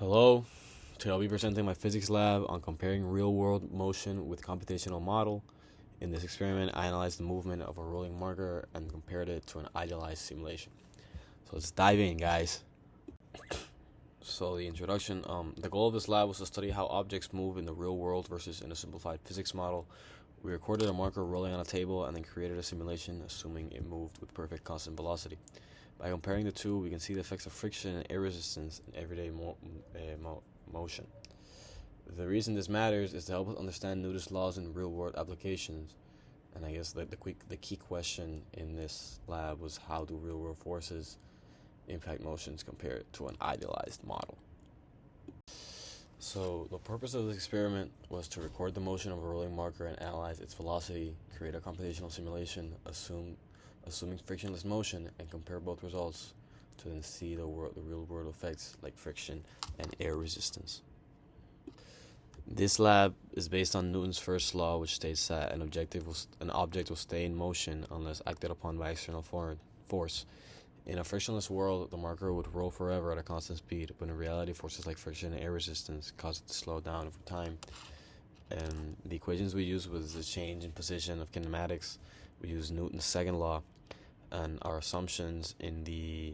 Hello, today I'll be presenting my physics lab on comparing real-world motion with computational model. In this experiment, I analyzed the movement of a rolling marker and compared it to an idealized simulation. So let's dive in, guys. So the introduction, the goal of this lab was to study how objects move in the real world versus in a simplified physics model. We recorded a marker rolling on a table and then created a simulation assuming it moved with perfect constant velocity. By comparing the two, we can see the effects of friction and air resistance in everyday motion. The reason this matters is to help us understand Newton's laws in real-world applications. And I guess the key question in this lab was, how do real-world forces impact motions compared to an idealized model? So the purpose of this experiment was to record the motion of a rolling marker and analyze its velocity, create a computational simulation, assuming frictionless motion, and compare both results to then see the real-world effects like friction and air resistance. This lab is based on Newton's first law, which states that an object will stay in motion unless acted upon by external force. In a frictionless world, the marker would roll forever at a constant speed, but in reality, forces like friction and air resistance cause it to slow down over time. And the equations we used was the change in position of kinematics. We used Newton's second law, and our assumptions in the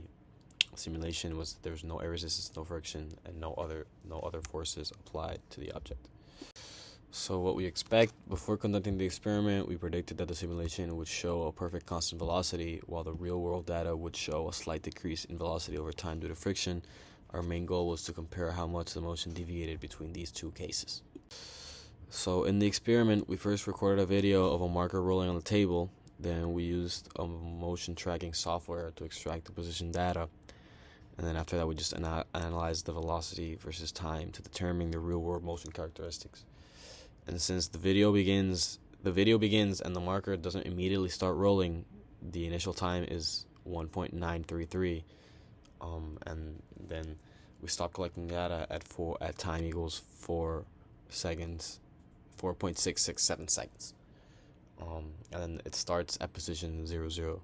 simulation was that there was no air resistance, no friction, and no other forces applied to the object. So what we expect: before conducting the experiment, we predicted that the simulation would show a perfect constant velocity, while the real-world data would show a slight decrease in velocity over time due to friction. Our main goal was to compare how much the motion deviated between these two cases. So in the experiment, we first recorded a video of a marker rolling on the table. Then we used a motion tracking software to extract the position data. And then after that, we just analyzed the velocity versus time to determine the real-world motion characteristics. And since the video begins and the marker doesn't immediately start rolling, the initial time is 1.933. And then we stop collecting data at time equals 4 seconds, 4.667 seconds. And then it starts at position 000.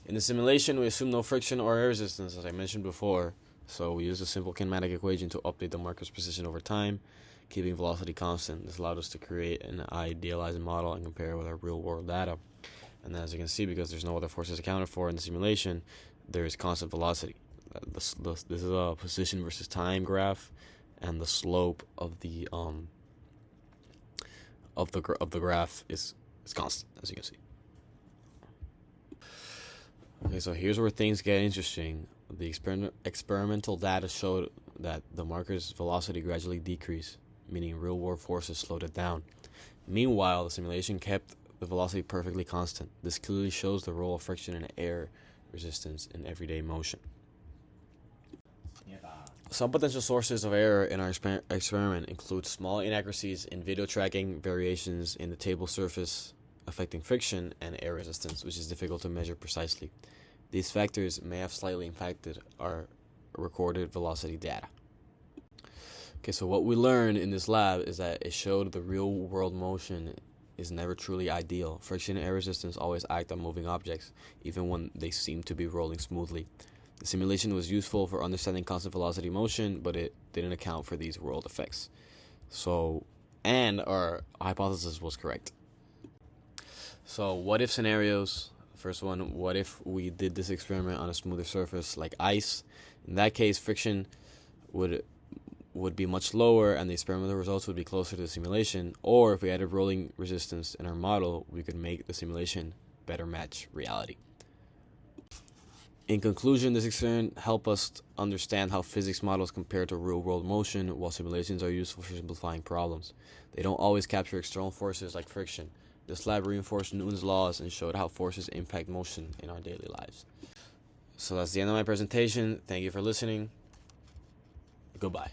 In the simulation, we assume no friction or air resistance, as I mentioned before. So we used a simple kinematic equation to update the marker's position over time, keeping velocity constant. This allowed us to create an idealized model and compare it with our real-world data. And as you can see, because there's no other forces accounted for in the simulation, there is constant velocity. This is a position versus time graph, and the slope of the graph is constant, as you can see. Okay, so here's where things get interesting. The experimental data showed that the marker's velocity gradually decreased, meaning real-world forces slowed it down. Meanwhile, the simulation kept the velocity perfectly constant. This clearly shows the role of friction and air resistance in everyday motion. Some potential sources of error in our experiment include small inaccuracies in video tracking, variations in the table surface affecting friction, and air resistance, which is difficult to measure precisely. These factors may have slightly impacted our recorded velocity data. Okay, so what we learned in this lab is that it showed the real-world motion is never truly ideal. Friction and air resistance always act on moving objects, even when they seem to be rolling smoothly. The simulation was useful for understanding constant velocity motion, but it didn't account for these world effects. And our hypothesis was correct. So what if scenarios? First one, what if we did this experiment on a smoother surface like ice? In that case, friction would be much lower and the experimental results would be closer to the simulation. Or if we added rolling resistance in our model, we could make the simulation better match reality. In conclusion, this experiment helped us understand how physics models compare to real-world motion, while simulations are useful for simplifying problems. They don't always capture external forces like friction. This lab reinforced Newton's laws and showed how forces impact motion in our daily lives. So that's the end of my presentation. Thank you for listening. Goodbye.